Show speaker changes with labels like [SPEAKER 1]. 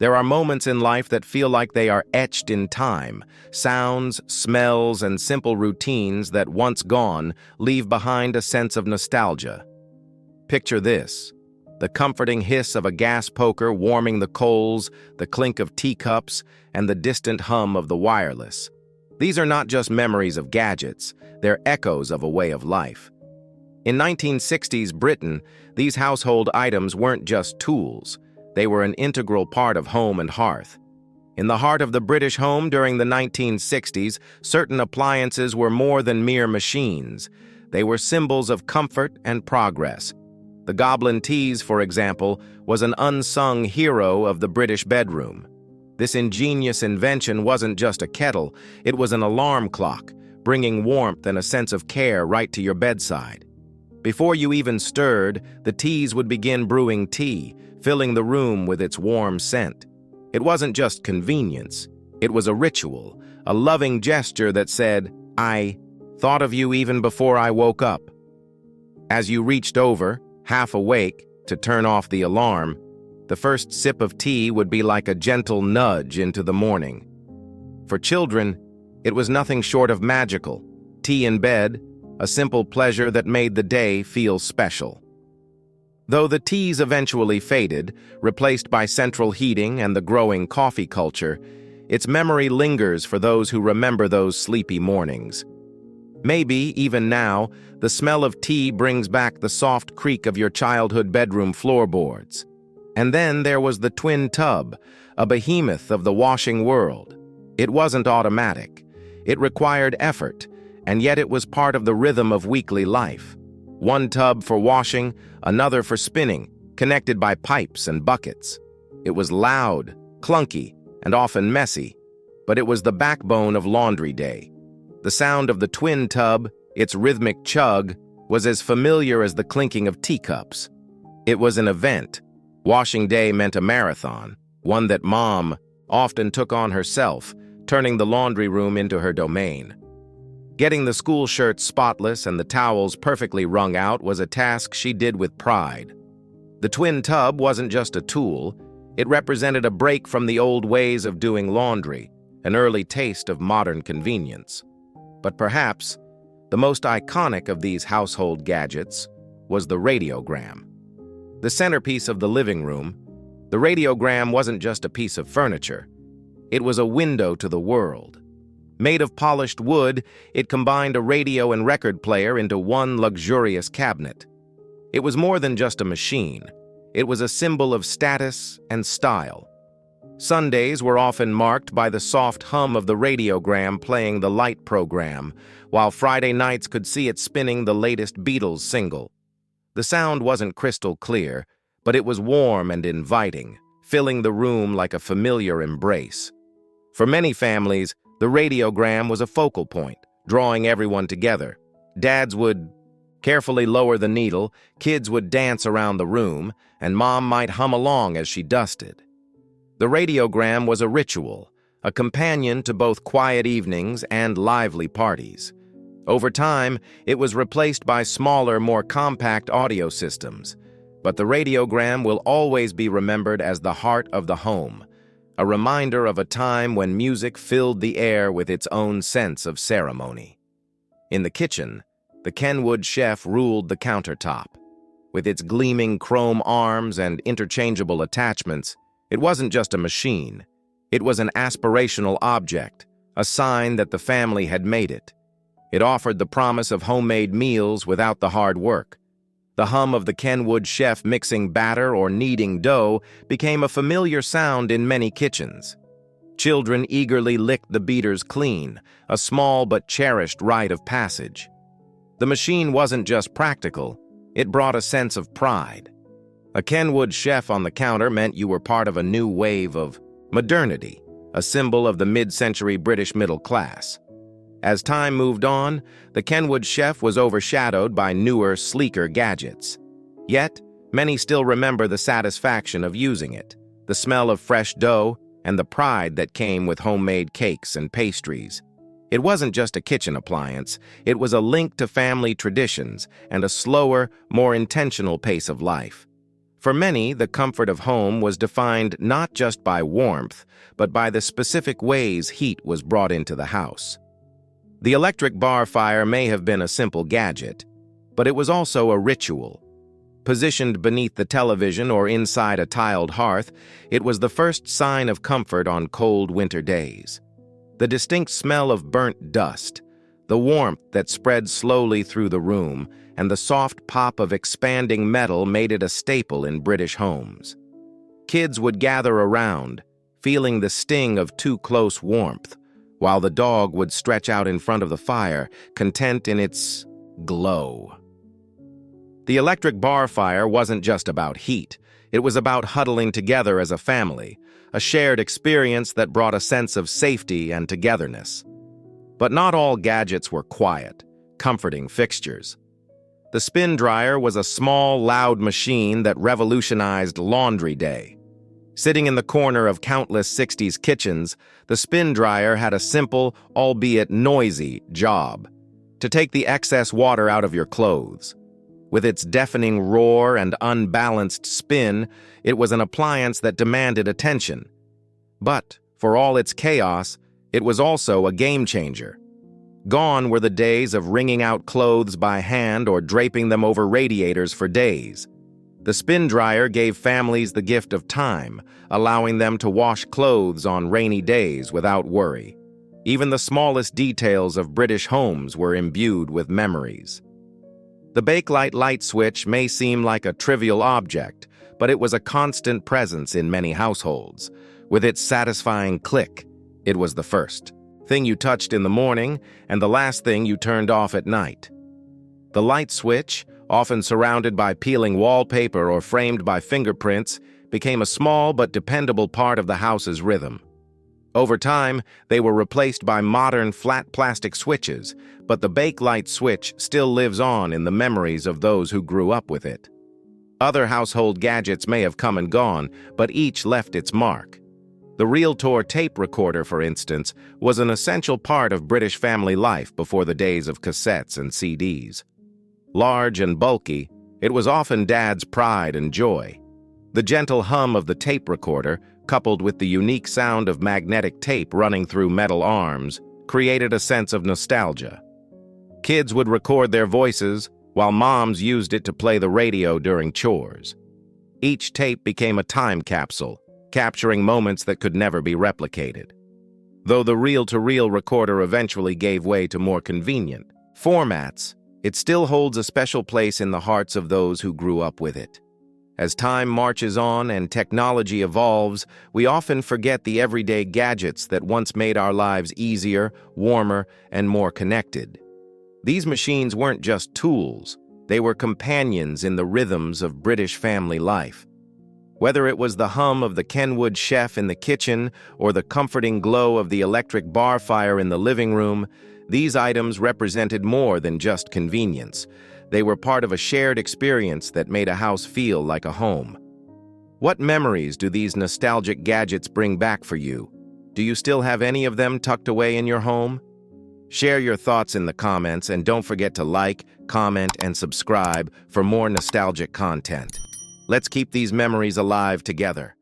[SPEAKER 1] There are moments in life that feel like they are etched in time. Sounds, smells, and simple routines that, once gone, leave behind a sense of nostalgia. Picture this: the comforting hiss of a gas poker warming the coals, the clink of teacups, and the distant hum of the wireless. These are not just memories of gadgets, they're echoes of a way of life. In 1960s Britain, these household items weren't just tools. They were an integral part of home and hearth. In the heart of the British home during the 1960s, certain appliances were more than mere machines. They were symbols of comfort and progress. The Goblin Tease, for example, was an unsung hero of the British bedroom. This ingenious invention wasn't just a kettle, it was an alarm clock, bringing warmth and a sense of care right to your bedside. Before you even stirred, the tease would begin brewing tea, filling the room with its warm scent. It wasn't just convenience, it was a ritual, a loving gesture that said, "I thought of you even before I woke up." As you reached over, half awake, to turn off the alarm, the first sip of tea would be like a gentle nudge into the morning. For children, it was nothing short of magical. Tea in bed, a simple pleasure that made the day feel special. Though the teas eventually faded, replaced by central heating and the growing coffee culture, its memory lingers for those who remember those sleepy mornings. Maybe, even now, the smell of tea brings back the soft creak of your childhood bedroom floorboards. And then there was the twin tub, a behemoth of the washing world. It wasn't automatic. It required effort, and yet it was part of the rhythm of weekly life. One tub for washing, another for spinning, connected by pipes and buckets. It was loud, clunky, and often messy, but it was the backbone of laundry day. The sound of the twin tub, its rhythmic chug, was as familiar as the clinking of teacups. It was an event. Washing day meant a marathon, one that Mom often took on herself, turning the laundry room into her domain. Getting the school shirts spotless and the towels perfectly wrung out was a task she did with pride. The twin tub wasn't just a tool, it represented a break from the old ways of doing laundry, an early taste of modern convenience. But perhaps the most iconic of these household gadgets was the radiogram. The centerpiece of the living room, the radiogram wasn't just a piece of furniture. It was a window to the world. Made of polished wood, it combined a radio and record player into one luxurious cabinet. It was more than just a machine. It was a symbol of status and style. Sundays were often marked by the soft hum of the radiogram playing the light program, while Friday nights could see it spinning the latest Beatles single. The sound wasn't crystal clear, but it was warm and inviting, filling the room like a familiar embrace. For many families, the radiogram was a focal point, drawing everyone together. Dads would carefully lower the needle, kids would dance around the room, and Mom might hum along as she dusted. The radiogram was a ritual, a companion to both quiet evenings and lively parties. Over time, it was replaced by smaller, more compact audio systems, but the radiogram will always be remembered as the heart of the home, a reminder of a time when music filled the air with its own sense of ceremony. In the kitchen, the Kenwood Chef ruled the countertop. With its gleaming chrome arms and interchangeable attachments, it wasn't just a machine. It was an aspirational object, a sign that the family had made it. It offered the promise of homemade meals without the hard work. The hum of the Kenwood Chef mixing batter or kneading dough became a familiar sound in many kitchens. Children eagerly licked the beaters clean, a small but cherished rite of passage. The machine wasn't just practical, it brought a sense of pride. A Kenwood Chef on the counter meant you were part of a new wave of modernity, a symbol of the mid-century British middle class. As time moved on, the Kenwood Chef was overshadowed by newer, sleeker gadgets. Yet, many still remember the satisfaction of using it, the smell of fresh dough, and the pride that came with homemade cakes and pastries. It wasn't just a kitchen appliance, it was a link to family traditions and a slower, more intentional pace of life. For many, the comfort of home was defined not just by warmth, but by the specific ways heat was brought into the house. The electric bar fire may have been a simple gadget, but it was also a ritual. Positioned beneath the television or inside a tiled hearth, it was the first sign of comfort on cold winter days. The distinct smell of burnt dust, the warmth that spread slowly through the room, and the soft pop of expanding metal made it a staple in British homes. Kids would gather around, feeling the sting of too close warmth, while the dog would stretch out in front of the fire, content in its glow. The electric bar fire wasn't just about heat. It was about huddling together as a family, a shared experience that brought a sense of safety and togetherness. But not all gadgets were quiet, comforting fixtures. The spin dryer was a small, loud machine that revolutionized laundry day. Sitting in the corner of countless 60s kitchens, the spin dryer had a simple, albeit noisy, job: to take the excess water out of your clothes. With its deafening roar and unbalanced spin, it was an appliance that demanded attention. But, for all its chaos, it was also a game-changer. Gone were the days of wringing out clothes by hand or draping them over radiators for days. The spin dryer gave families the gift of time, allowing them to wash clothes on rainy days without worry. Even the smallest details of British homes were imbued with memories. The Bakelite light switch may seem like a trivial object, but it was a constant presence in many households. With its satisfying click, it was the first thing you touched in the morning and the last thing you turned off at night. The light switch, often surrounded by peeling wallpaper or framed by fingerprints, became a small but dependable part of the house's rhythm. Over time, they were replaced by modern flat plastic switches, but the Bakelite switch still lives on in the memories of those who grew up with it. Other household gadgets may have come and gone, but each left its mark. The Realtor tape recorder, for instance, was an essential part of British family life before the days of cassettes and CDs. Large and bulky, it was often Dad's pride and joy. The gentle hum of the tape recorder, coupled with the unique sound of magnetic tape running through metal arms, created a sense of nostalgia. Kids would record their voices, while moms used it to play the radio during chores. Each tape became a time capsule, capturing moments that could never be replicated. Though the reel-to-reel recorder eventually gave way to more convenient formats, it still holds a special place in the hearts of those who grew up with it. As time marches on and technology evolves, we often forget the everyday gadgets that once made our lives easier, warmer, and more connected. These machines weren't just tools, they were companions in the rhythms of British family life. Whether it was the hum of the Kenwood Chef in the kitchen or the comforting glow of the electric bar fire in the living room, these items represented more than just convenience. They were part of a shared experience that made a house feel like a home. What memories do these nostalgic gadgets bring back for you? Do you still have any of them tucked away in your home? Share your thoughts in the comments and don't forget to like, comment, and subscribe for more nostalgic content. Let's keep these memories alive together.